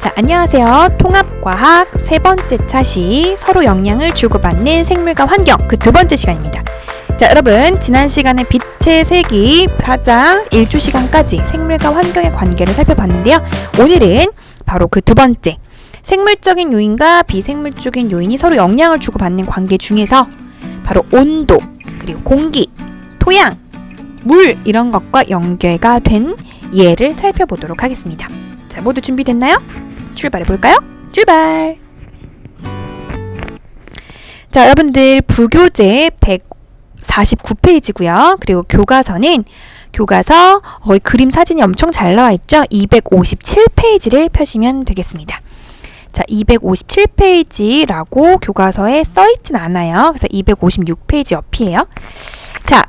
자, 안녕하세요. 통합과학 세 번째 차시 서로 영향을 주고받는 생물과 환경 그 두 번째 시간입니다. 자, 여러분 지난 시간에 빛의 세기 파장 1주 시간까지 생물과 환경의 관계를 살펴봤는데요. 오늘은 바로 그 두 번째 생물적인 요인과 비생물적인 요인이 서로 영향을 주고받는 관계 중에서 바로 온도, 그리고 공기, 토양, 물 이런 것과 연계가 된 예를 살펴보도록 하겠습니다. 자, 모두 준비됐나요? 출발해볼까요? 출발! 자, 여러분들 부교재 149페이지고요. 그리고 교과서 거의 그림 사진이 엄청 잘 나와 있죠? 257페이지를 펴시면 되겠습니다. 자, 257페이지라고 교과서에 써있진 않아요. 그래서 256페이지 옆이에요. 자,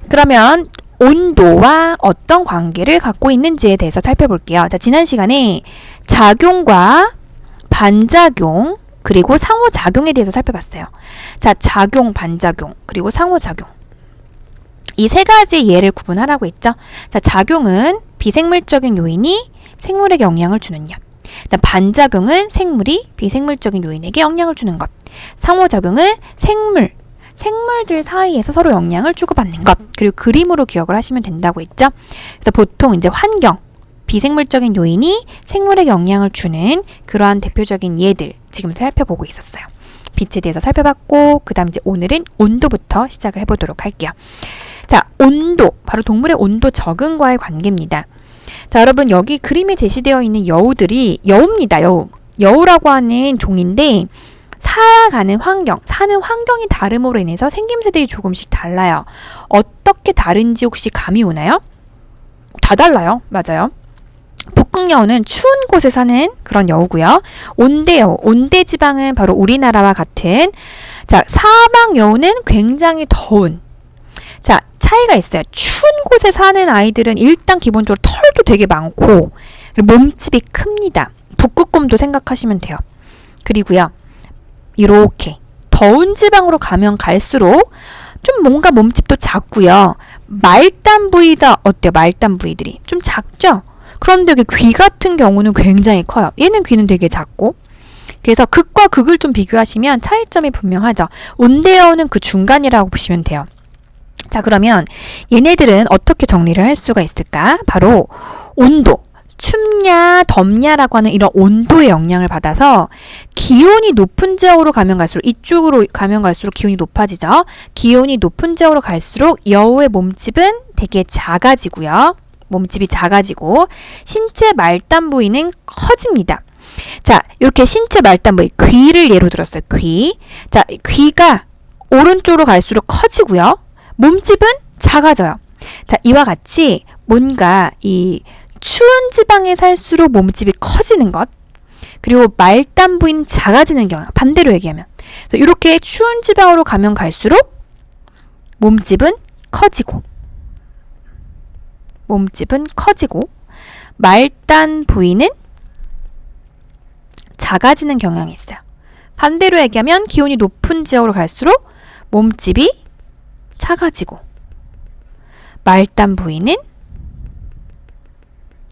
그러면 온도와 어떤 관계를 갖고 있는지에 대해서 살펴볼게요. 자, 지난 시간에 작용과 반작용, 그리고 상호작용에 대해서 살펴봤어요. 자, 작용, 반작용, 그리고 상호작용. 이 세 가지 예를 구분하라고 했죠. 자, 작용은 비생물적인 요인이 생물에게 영향을 주는 것. 반작용은 생물이 비생물적인 요인에게 영향을 주는 것. 상호작용은 생물들 사이에서 서로 영향을 주고받는 것. 그리고 그림으로 기억을 하시면 된다고 했죠. 그래서 보통 이제 환경, 비생물적인 요인이 생물에게 영향을 주는 그러한 대표적인 예들 지금 살펴보고 있었어요. 빛에 대해서 살펴봤고, 그 다음 이제 오늘은 온도부터 시작을 해보도록 할게요. 자, 온도, 바로 동물의 온도 적응과의 관계입니다. 자, 여러분 여기 그림에 제시되어 있는 여우들이 여우입니다. 여우라고 하는 종인데 살아가는 환경, 사는 환경이 다름으로 인해서 생김새들이 조금씩 달라요. 어떻게 다른지 혹시 감이 오나요? 다 달라요. 맞아요. 북극여우는 추운 곳에 사는 그런 여우고요. 온대여우, 온대지방은 바로 우리나라와 같은, 자, 사막여우는 굉장히 더운, 자, 차이가 있어요. 추운 곳에 사는 아이들은 일단 기본적으로 털도 되게 많고 몸집이 큽니다. 북극곰도 생각하시면 돼요. 그리고요, 이렇게 더운 지방으로 가면 갈수록 좀 뭔가 몸집도 작고요. 말단 부위다 어때요? 말단 부위들이 좀 작죠? 그런데 여기 귀 같은 경우는 굉장히 커요. 얘는 귀는 되게 작고. 그래서 극과 극을 좀 비교하시면 차이점이 분명하죠. 온대여우는 그 중간이라고 보시면 돼요. 자, 그러면 얘네들은 어떻게 정리를 할 수가 있을까? 바로 온도, 춥냐 덥냐라고 하는 이런 온도의 영향을 받아서 기온이 높은 지역으로 가면 갈수록, 이쪽으로 가면 갈수록 기온이 높아지죠. 기온이 높은 지역으로 갈수록 여우의 몸집은 되게 작아지고요. 몸집이 작아지고 신체 말단 부위는 커집니다. 자, 이렇게 신체 말단 부위, 귀를 예로 들었어요. 귀. 자, 귀가 오른쪽으로 갈수록 커지고요. 몸집은 작아져요. 자, 이와 같이 뭔가 이 추운 지방에 살수록 몸집이 커지는 것, 그리고 말단 부위는 작아지는 경향, 반대로 얘기하면 이렇게 추운 지방으로 가면 갈수록 몸집은 커지고 말단 부위는 작아지는 경향이 있어요. 반대로 얘기하면 기온이 높은 지역으로 갈수록 몸집이 작아지고 말단 부위는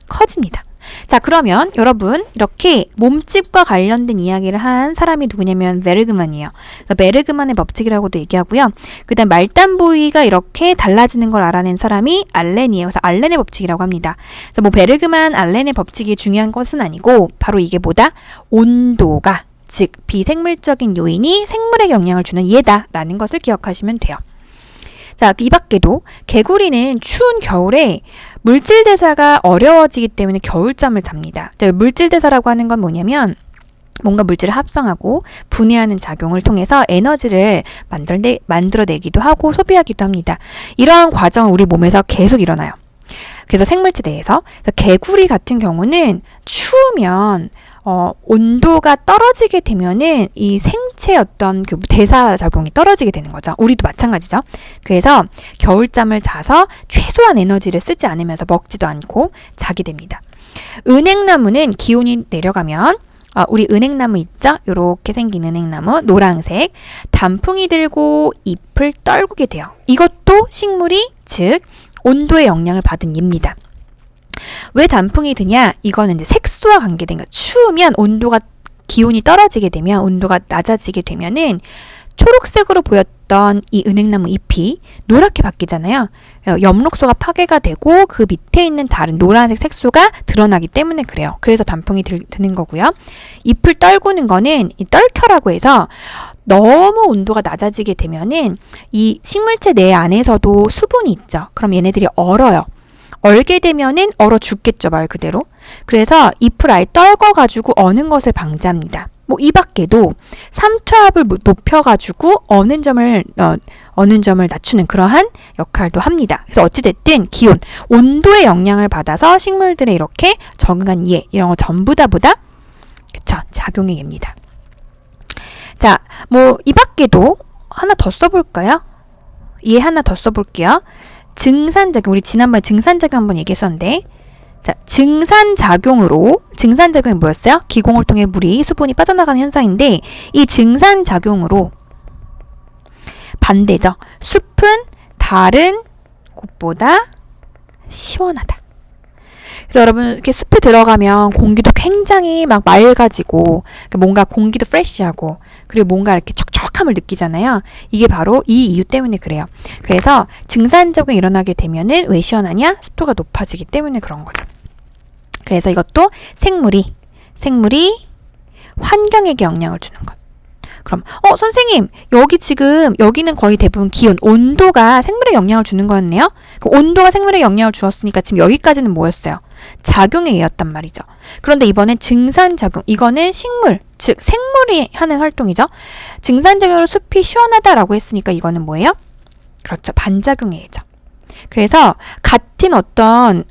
커집니다. 자, 그러면 여러분 이렇게 몸집과 관련된 이야기를 한 사람이 누구냐면 베르그만이에요. 베르그만의 법칙이라고도 얘기하고요. 그 다음 말단 부위가 이렇게 달라지는 걸 알아낸 사람이 알렌이에요. 그래서 알렌의 법칙이라고 합니다. 그래서 뭐 베르그만, 알렌의 법칙이 중요한 것은 아니고 바로 이게 뭐다? 온도가, 즉 비생물적인 요인이 생물에 영향을 주는 예다라는 것을 기억하시면 돼요. 자, 이 밖에도 개구리는 추운 겨울에 물질 대사가 어려워지기 때문에 겨울잠을 잡니다. 자, 물질 대사라고 하는 건 뭐냐면 뭔가 물질을 합성하고 분해하는 작용을 통해서 에너지를 만들어내기도 하고 소비하기도 합니다. 이러한 과정은 우리 몸에서 계속 일어나요. 그래서 생물체 내에서 개구리 같은 경우는 추우면 온도가 떨어지게 되면은 이 생체 어떤 그 대사 작용이 떨어지게 되는 거죠. 우리도 마찬가지죠. 그래서 겨울잠을 자서 최소한 에너지를 쓰지 않으면서 먹지도 않고 자게 됩니다. 은행나무는 기온이 내려가면 우리 은행나무 있죠? 요렇게 생긴 은행나무, 노란색, 단풍이 들고 잎을 떨구게 돼요. 이것도 식물이, 즉 온도의 영향을 받은 예입니다. 왜 단풍이 드냐? 이거는 이제 색소와 관계된 거. 추우면 기온이 떨어지게 되면, 온도가 낮아지게 되면은 초록색으로 보였던 이 은행나무 잎이 노랗게 바뀌잖아요. 엽록소가 파괴가 되고 그 밑에 있는 다른 노란색 색소가 드러나기 때문에 그래요. 그래서 단풍이 드는 거고요. 잎을 떨구는 거는 이 떨켜라고 해서 너무 온도가 낮아지게 되면은 이 식물체 내 안에서도 수분이 있죠. 그럼 얘네들이 얼어요. 얼게 되면은 얼어 죽겠죠, 말 그대로. 그래서 잎을 아예 떨궈가지고 어는 것을 방지합니다. 뭐 이 밖에도 삼투압을 높여가지고 어는 점을 낮추는 그러한 역할도 합니다. 그래서 어찌됐든 기온, 온도의 영향을 받아서 식물들에 이렇게 적응한 예, 이런 거 전부 다 보다 그쵸, 작용의 예입니다. 자, 뭐 이 밖에도 하나 더 써볼까요? 예, 하나 더 써볼게요. 증산작용, 우리 지난번에 증산작용 한번 얘기했었는데, 자, 증산작용이 뭐였어요? 기공을 통해 물이, 수분이 빠져나가는 현상인데, 이 증산작용으로 반대죠. 숲은 다른 곳보다 시원하다. 그래서 여러분, 이렇게 숲에 들어가면 공기도 굉장히 막 맑아지고, 뭔가 공기도 프레시하고, 그리고 뭔가 이렇게 촉촉함을 느끼잖아요. 이게 바로 이 이유 때문에 그래요. 그래서 증산작용이 일어나게 되면은 왜 시원하냐? 습도가 높아지기 때문에 그런 거죠. 그래서 이것도 생물이 환경에게 영향을 주는 것. 그럼 선생님, 여기는 거의 대부분 기온, 온도가 생물에 영향을 주는 거였네요. 온도가 생물에 영향을 주었으니까 지금 여기까지는 뭐였어요? 작용에 의했단 말이죠. 그런데 이번엔 증산작용, 이거는 식물, 즉 생물이 하는 활동이죠. 증산작용으로 숲이 시원하다라고 했으니까 이거는 뭐예요? 그렇죠, 반작용에 의죠. 그래서 같은 어떤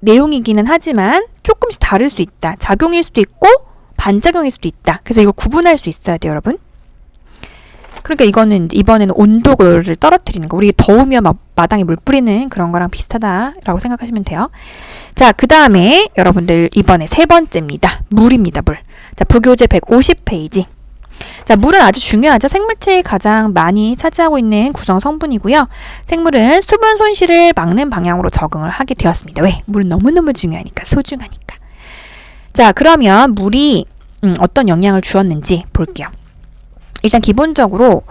내용이기는 하지만 조금씩 다를 수 있다. 작용일 수도 있고 반작용일 수도 있다. 그래서 이걸 구분할 수 있어야 돼요, 여러분. 그러니까 이번에는 온도를 떨어뜨리는 거. 우리 더우면 막 마당에 물 뿌리는 그런 거랑 비슷하다라고 생각하시면 돼요. 자, 그 다음에 여러분들 이번에 세 번째입니다. 물입니다, 물. 자, 부교재 150페이지. 자, 물은 아주 중요하죠. 생물체에 가장 많이 차지하고 있는 구성 성분이고요. 생물은 수분 손실을 막는 방향으로 적응을 하게 되었습니다. 왜? 물은 너무너무 중요하니까, 소중하니까. 자, 그러면 물이 어떤 영향을 주었는지 볼게요. 일단 기본적으로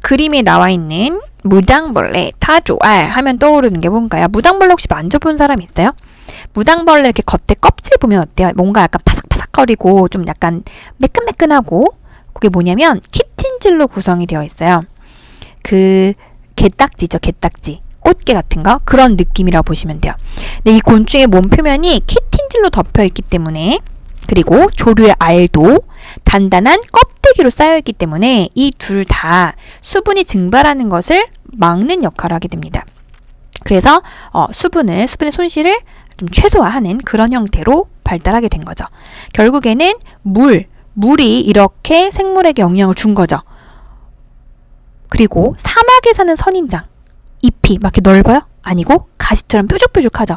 그림에 나와 있는 무당벌레, 타조알 하면 떠오르는 게 뭔가요? 무당벌레 혹시 만져본 사람 있어요? 무당벌레 이렇게 겉에 껍질 보면 어때요? 뭔가 약간 바삭바삭거리고 좀 약간 매끈매끈하고, 그게 뭐냐면 키틴질로 구성이 되어 있어요. 그 게딱지죠, 게딱지. 꽃게 같은 거, 그런 느낌이라고 보시면 돼요. 근데 이 곤충의 몸 표면이 키틴질로 덮여 있기 때문에, 그리고 조류의 알도 단단한 껍데기로 쌓여있기 때문에 이 둘 다 수분이 증발하는 것을 막는 역할을 하게 됩니다. 그래서 수분의 손실을 좀 최소화하는 그런 형태로 발달하게 된 거죠. 결국에는 물이 이렇게 생물에게 영향을 준 거죠. 그리고 사막에 사는 선인장, 잎이 막 이렇게 넓어요? 아니고 가시처럼 뾰족뾰족하죠.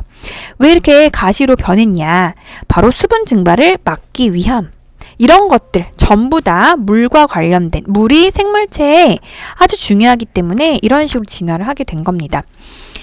왜 이렇게 가시로 변했냐? 바로 수분 증발을 막기 위함. 이런 것들 전부 다 물과 관련된, 물이 생물체에 아주 중요하기 때문에 이런 식으로 진화를 하게 된 겁니다.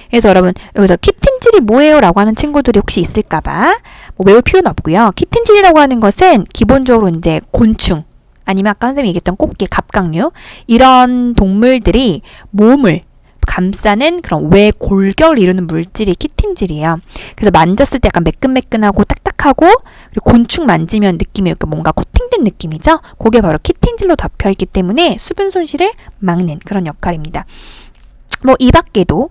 그래서 여러분, 여기서 키틴질이 뭐예요? 라고 하는 친구들이 혹시 있을까봐 뭐 외울 필요는 없고요. 키틴질이라고 하는 것은 기본적으로 이제 곤충, 아니면 아까 선생님이 얘기했던 꽃게, 갑각류, 이런 동물들이 몸을 감싸는 그런 외골격을 이루는 물질이 키틴질이에요. 그래서 만졌을 때 약간 매끈매끈하고 딱딱하고, 그리고 곤충 만지면 느낌이 이렇게 뭔가 코팅된 느낌이죠. 그게 바로 키틴질로 덮여있기 때문에 수분 손실을 막는 그런 역할입니다. 뭐 이 밖에도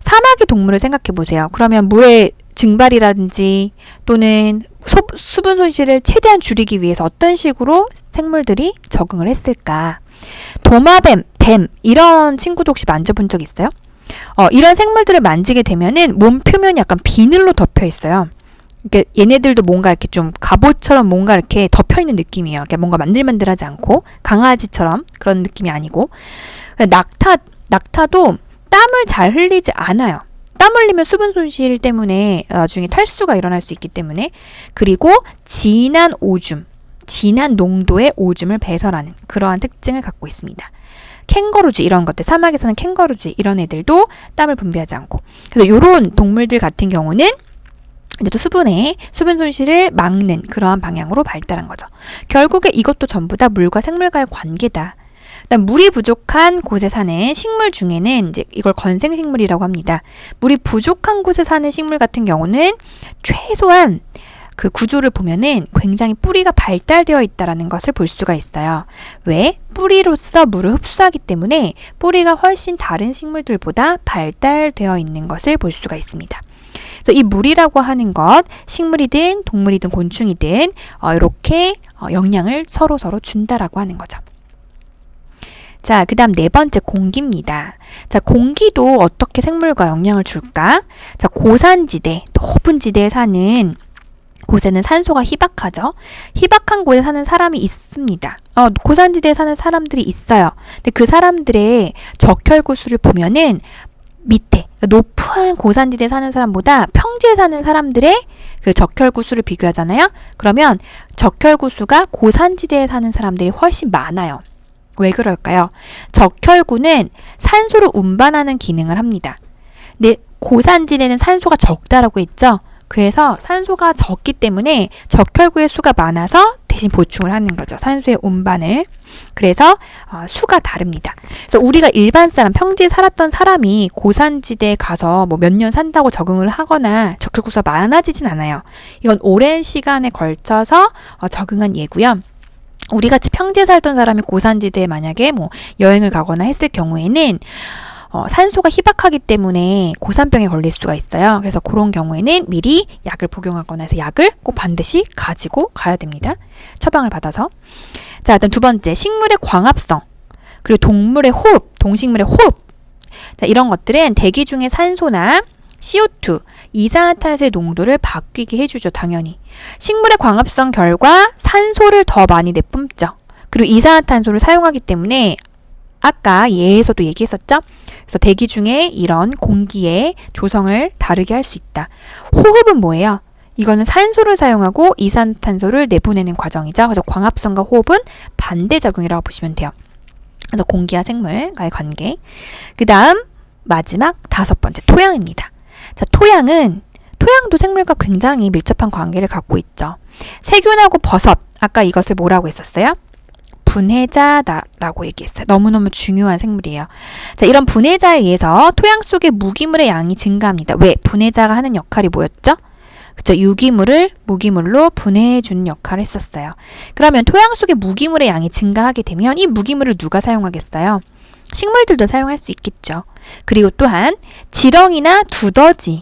사막의 동물을 생각해 보세요. 그러면 물의 증발이라든지 또는 수분 손실을 최대한 줄이기 위해서 어떤 식으로 생물들이 적응을 했을까? 도마뱀, 뱀 이런 친구도 혹시 만져본 적 있어요? 이런 생물들을 만지게 되면은 몸 표면이 약간 비늘로 덮여 있어요. 그러니까 얘네들도 뭔가 이렇게 좀 갑옷처럼 뭔가 이렇게 덮여 있는 느낌이에요. 그러니까 뭔가 만들만들하지 않고 강아지처럼 그런 느낌이 아니고, 낙타도 땀을 잘 흘리지 않아요. 땀 흘리면 수분 손실 때문에 나중에 탈수가 일어날 수 있기 때문에. 그리고 진한 농도의 오줌을 배설하는 그러한 특징을 갖고 있습니다. 캥거루쥐 이런 것들, 사막에 사는 캥거루쥐 이런 애들도 땀을 분비하지 않고. 그래서 이런 동물들 같은 경우는 이제 또 수분 손실을 막는 그러한 방향으로 발달한 거죠. 결국에 이것도 전부 다 물과 생물과의 관계다. 그다음 물이 부족한 곳에 사는 식물 중에는 이제 이걸 건생식물이라고 합니다. 물이 부족한 곳에 사는 식물 같은 경우는 최소한 그 구조를 보면은 굉장히 뿌리가 발달되어 있다라는 것을 볼 수가 있어요. 왜? 뿌리로서 물을 흡수하기 때문에 뿌리가 훨씬 다른 식물들보다 발달되어 있는 것을 볼 수가 있습니다. 그래서 이 물이라고 하는 것, 식물이든 동물이든 곤충이든 이렇게 영양을 서로 준다라고 하는 거죠. 자, 그 다음 네 번째 공기입니다. 자, 공기도 어떻게 생물과 영양을 줄까? 자, 고산지대, 높은 지대에 사는 곳에는 산소가 희박하죠. 희박한 곳에 사는 사람이 있습니다. 고산지대에 사는 사람들이 있어요. 근데 그 사람들의 적혈구수를 보면은 밑에 높은 고산지대에 사는 사람보다 평지에 사는 사람들의 그 적혈구수를 비교하잖아요. 그러면 적혈구수가 고산지대에 사는 사람들이 훨씬 많아요. 왜 그럴까요? 적혈구는 산소를 운반하는 기능을 합니다. 근데 고산지대는 산소가 적다라고 했죠. 그래서 산소가 적기 때문에 적혈구의 수가 많아서 대신 보충을 하는 거죠. 산소의 운반을. 그래서 수가 다릅니다. 그래서 우리가 일반 사람, 평지에 살았던 사람이 고산지대에 가서 뭐 몇 년 산다고 적응을 하거나 적혈구수가 많아지진 않아요. 이건 오랜 시간에 걸쳐서 적응한 예고요. 우리 같이 평지에 살던 사람이 고산지대에 만약에 뭐 여행을 가거나 했을 경우에는 산소가 희박하기 때문에 고산병에 걸릴 수가 있어요. 그래서 그런 경우에는 미리 약을 복용하거나 해서 약을 꼭 반드시 가지고 가야 됩니다. 처방을 받아서. 자, 일단 두 번째, 식물의 광합성, 그리고 동물의 호흡, 동식물의 호흡. 자, 이런 것들은 대기 중에 산소나 CO2, 이산화탄소의 농도를 바뀌게 해주죠. 당연히. 식물의 광합성 결과 산소를 더 많이 내뿜죠. 그리고 이산화탄소를 사용하기 때문에 아까 예에서도 얘기했었죠? 그래서 대기 중에 이런 공기의 조성을 다르게 할 수 있다. 호흡은 뭐예요? 이거는 산소를 사용하고 이산탄소를 내보내는 과정이죠. 그래서 광합성과 호흡은 반대작용이라고 보시면 돼요. 그래서 공기와 생물과의 관계. 그 다음 마지막 다섯 번째, 토양입니다. 자, 토양도 생물과 굉장히 밀접한 관계를 갖고 있죠. 세균하고 버섯, 아까 이것을 뭐라고 했었어요? 분해자다라고 얘기했어요. 너무너무 중요한 생물이에요. 자, 이런 분해자에 의해서 토양 속의 무기물의 양이 증가합니다. 왜? 분해자가 하는 역할이 뭐였죠? 그쵸? 유기물을 무기물로 분해해주는 역할을 했었어요. 그러면 토양 속의 무기물의 양이 증가하게 되면 이 무기물을 누가 사용하겠어요? 식물들도 사용할 수 있겠죠. 그리고 또한 지렁이나 두더지는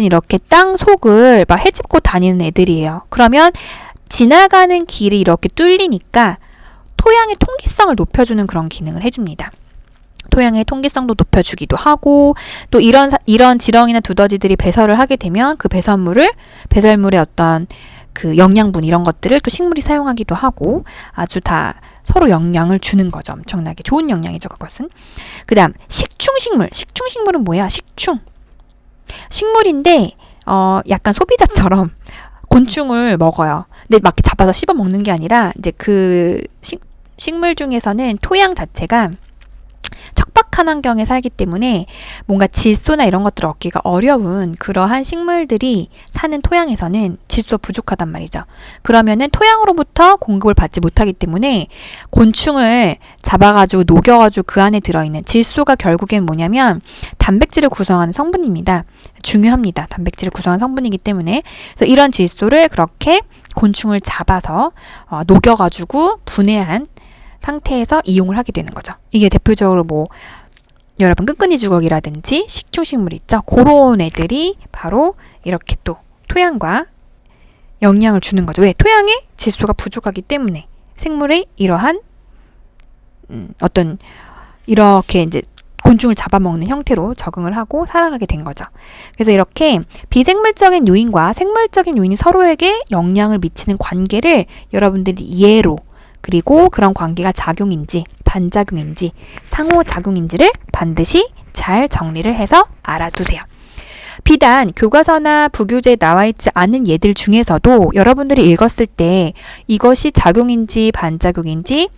이렇게 땅 속을 막 헤집고 다니는 애들이에요. 그러면 지나가는 길이 이렇게 뚫리니까 토양의 통기성을 높여주는 그런 기능을 해줍니다. 토양의 통기성도 높여주기도 하고, 또 이런 지렁이나 두더지들이 배설을 하게 되면 그 배설물의 어떤 그 영양분 이런 것들을 또 식물이 사용하기도 하고, 아주 다 서로 영양을 주는 거죠. 엄청나게 좋은 영양이죠, 그것은. 그 다음 식충식물은 뭐야? 식물인데 약간 소비자처럼 곤충을 먹어요. 근데 막 잡아서 씹어 먹는 게 아니라 이제 그 식물 중에서는 토양 자체가 척박한 환경에 살기 때문에 뭔가 질소나 이런 것들을 얻기가 어려운 그러한 식물들이 사는 토양에서는 질소가 부족하단 말이죠. 그러면은 토양으로부터 공급을 받지 못하기 때문에 곤충을 잡아가지고 녹여가지고 그 안에 들어있는 질소가 결국엔 뭐냐면 단백질을 구성하는 성분입니다. 중요합니다. 단백질을 구성하는 성분이기 때문에. 그래서 이런 질소를 그렇게 곤충을 잡아서 녹여가지고 분해한 상태에서 이용을 하게 되는 거죠. 이게 대표적으로 뭐 여러분 끈끈이 주걱이라든지 식충식물 있죠. 그런 애들이 바로 이렇게 또 토양과 영향을 주는 거죠. 왜? 토양에 질소가 부족하기 때문에 생물의 이러한 어떤 이렇게 이제 곤충을 잡아먹는 형태로 적응을 하고 살아가게 된 거죠. 그래서 이렇게 비생물적인 요인과 생물적인 요인이 서로에게 영향을 미치는 관계를 여러분들이 예로, 그리고 그런 관계가 작용인지 반작용인지 상호작용인지를 반드시 잘 정리를 해서 알아두세요. 비단 교과서나 부교재에 나와 있지 않은 예들 중에서도 여러분들이 읽었을 때 이것이 작용인지 반작용인지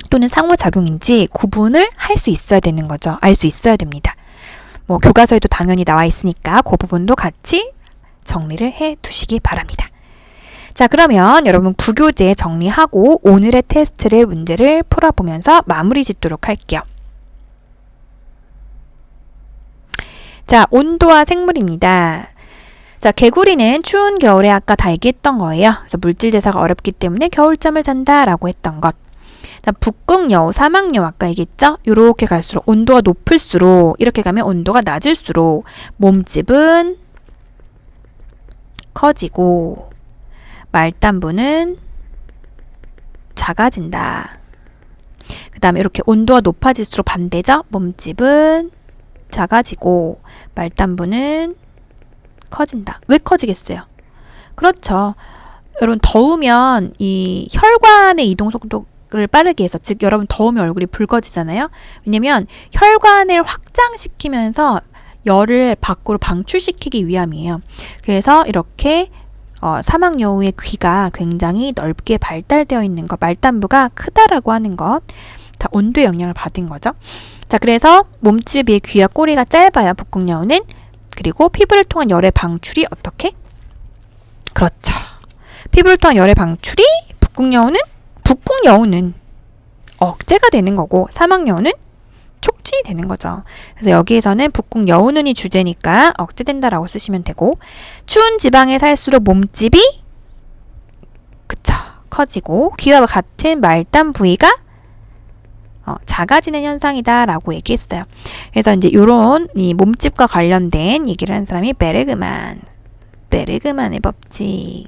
또는 상호작용인지 구분을 할 수 있어야 되는 거죠. 알 수 있어야 됩니다. 뭐 교과서에도 당연히 나와 있으니까 그 부분도 같이 정리를 해 두시기 바랍니다. 자, 그러면 여러분 부교재 정리하고 오늘의 테스트의 문제를 풀어보면서 마무리 짓도록 할게요. 자, 온도와 생물입니다. 자, 개구리는 추운 겨울에 아까 다 얘기했던 거예요. 그래서 물질 대사가 어렵기 때문에 겨울잠을 잔다라고 했던 것. 자, 북극여우, 사막여우 아까 얘기했죠? 이렇게 갈수록 온도가 높을수록 이렇게 가면 온도가 낮을수록 몸집은 커지고 말단부는 작아진다. 그 다음에 이렇게 온도가 높아질수록 반대죠? 몸집은 작아지고 말단부는 커진다. 왜 커지겠어요? 그렇죠. 여러분 더우면 이 혈관의 이동 속도를 빠르게 해서 즉 여러분 더우면 얼굴이 붉어지잖아요. 왜냐면 혈관을 확장시키면서 열을 밖으로 방출시키기 위함이에요. 그래서 이렇게 사막여우의 귀가 굉장히 넓게 발달되어 있는 것, 말단부가 크다라고 하는 것, 다 온도의 영향을 받은 거죠. 자, 그래서 몸집에 비해 귀와 꼬리가 짧아요. 북극여우는. 그리고 피부를 통한 열의 방출이 어떻게? 그렇죠. 피부를 통한 열의 방출이 북극여우는 억제가 되는 거고 사막여우는 촉진이 되는 거죠. 그래서 여기에서는 북극여우는이 주제니까 억제된다라고 쓰시면 되고 추운 지방에 살수록 몸집이 그쵸 커지고 귀와 같은 말단 부위가 작아지는 현상이다라고 얘기했어요. 그래서 이제 요런 이 몸집과 관련된 얘기를 하는 사람이 베르그만의 법칙.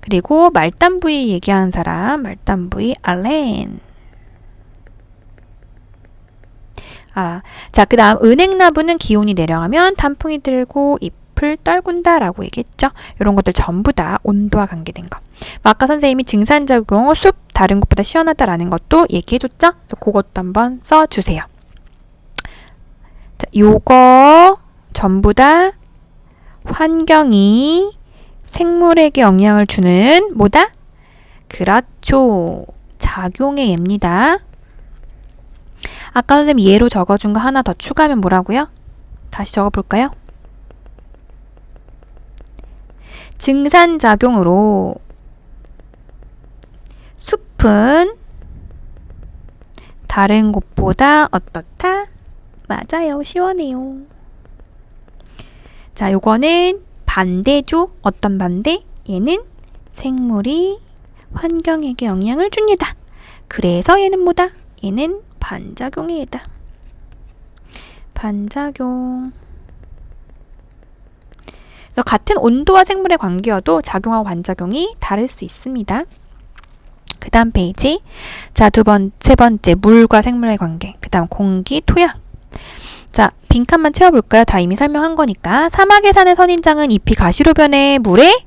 그리고 말단 부위 얘기하는 사람, 말단 부위 알렌. 자, 그 다음 은행나무는 기온이 내려가면 단풍이 들고 잎을 떨군다라고 얘기했죠. 이런 것들 전부 다 온도와 관계된 거. 아까 선생님이 증산작용, 숲 다른 것보다 시원하다라는 것도 얘기해줬죠. 그래서 그것도 한번 써주세요. 자, 요거 전부 다 환경이 생물에게 영향을 주는 뭐다? 그렇죠. 작용의 예입니다. 아까 선생님이 예로 적어준 거 하나 더 추가하면 뭐라고요? 다시 적어볼까요? 증산작용으로 숲은 다른 곳보다 어떻다? 맞아요. 시원해요. 자, 요거는 반대죠. 어떤 반대? 얘는 생물이 환경에게 영향을 줍니다. 그래서 얘는 뭐다? 얘는 반작용의 예다. 반작용. 같은 온도와 생물의 관계여도 작용하고 반작용이 다를 수 있습니다. 그 다음 페이지. 자, 세 번째 물과 생물의 관계. 그 다음 공기, 토양. 자, 빈칸만 채워볼까요? 다 이미 설명한 거니까. 사막에 사는 선인장은 잎이 가시로 변해 물에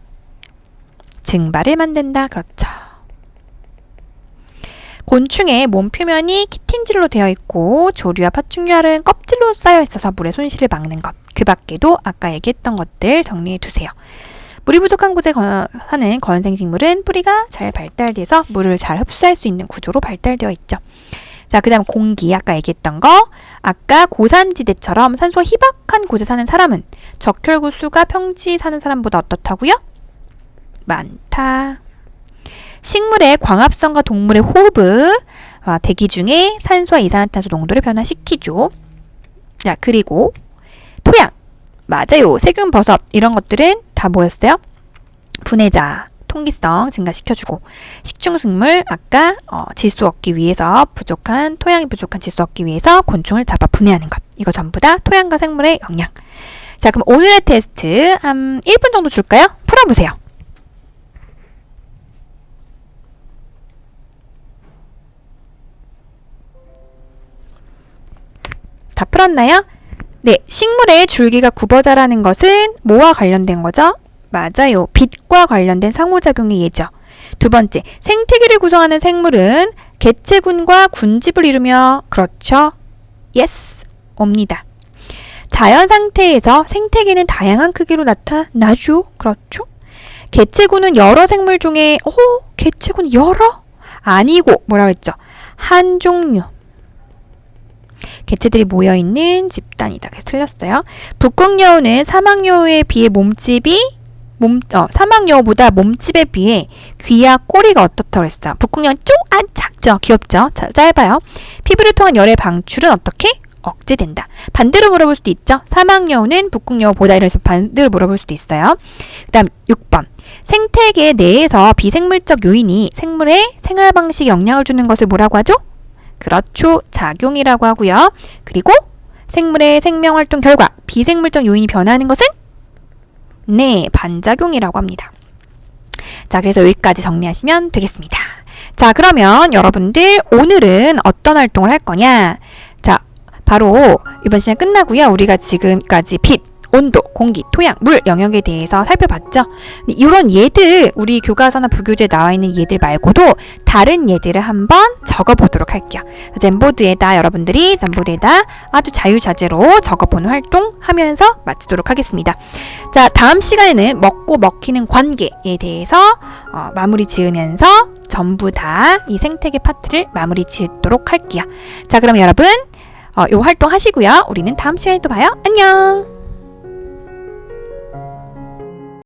증발을 만든다. 그렇죠. 곤충의 몸 표면이 키틴질로 되어 있고 조류와 파충류알은 껍질로 쌓여 있어서 물의 손실을 막는 것. 그 밖에도 아까 얘기했던 것들 정리해 두세요. 물이 부족한 곳에 사는 거연생식물은 뿌리가 잘 발달돼서 물을 잘 흡수할 수 있는 구조로 발달되어 있죠. 자, 그 다음 공기, 아까 얘기했던 거. 아까 고산지대처럼 산소가 희박한 곳에 사는 사람은 적혈구 수가 평지 사는 사람보다 어떻다고요? 많다. 식물의 광합성과 동물의 호흡, 대기 중에 산소와 이산화탄소 농도를 변화시키죠. 자, 그리고 토양. 맞아요. 세균, 버섯 이런 것들은 다 뭐였어요? 분해자, 통기성 증가시켜주고 식충식물 아까 질소 얻기 위해서 토양이 부족한 질소 얻기 위해서 곤충을 잡아 분해하는 것. 이거 전부 다 토양과 생물의 영향. 자, 그럼 오늘의 테스트 한 1분 정도 줄까요? 풀어보세요. 다 풀었나요? 네, 식물의 줄기가 굽어 자라는 것은 뭐와 관련된 거죠? 맞아요. 빛과 관련된 상호작용의 예죠. 두 번째, 생태계를 구성하는 생물은 개체군과 군집을 이루며 그렇죠? yes, 옵니다. 자연 상태에서 생태계는 다양한 크기로 나타나죠? 그렇죠? 개체군은 여러 생물 중에 개체군 여러? 아니고 뭐라고 했죠? 한 종류. 개체들이 모여있는 집단이다. 그래서 틀렸어요. 북극여우는 사막여우에 비해 사막여우보다 몸집에 비해 귀와 꼬리가 어떻다고 그랬어요? 북극여우는 작죠? 귀엽죠? 짧아요. 피부를 통한 열의 방출은 어떻게? 억제된다. 반대로 물어볼 수도 있죠. 사막여우는 북극여우보다 이래서 반대로 물어볼 수도 있어요. 그 다음 6번. 생태계 내에서 비생물적 요인이 생물의 생활 방식에 영향을 주는 것을 뭐라고 하죠? 그렇죠. 작용이라고 하고요. 그리고 생물의 생명활동 결과 비생물적 요인이 변화하는 것은? 네, 반작용이라고 합니다. 자, 그래서 여기까지 정리하시면 되겠습니다. 자, 그러면 여러분들 오늘은 어떤 활동을 할 거냐? 자, 바로 이번 시간 끝나고요. 우리가 지금까지 빛, 온도, 공기, 토양, 물 영역에 대해서 살펴봤죠. 이런 얘들, 우리 교과서나 부교재에 나와 있는 얘들 말고도 다른 얘들을 한번 적어보도록 할게요. 여러분들이 잼보드에다 아주 자유자재로 적어보는 활동 하면서 마치도록 하겠습니다. 자, 다음 시간에는 먹고 먹히는 관계에 대해서 마무리 지으면서 전부 다 이 생태계 파트를 마무리 지도록 할게요. 자, 그럼 여러분 요 활동 하시고요. 우리는 다음 시간에 또 봐요. 안녕!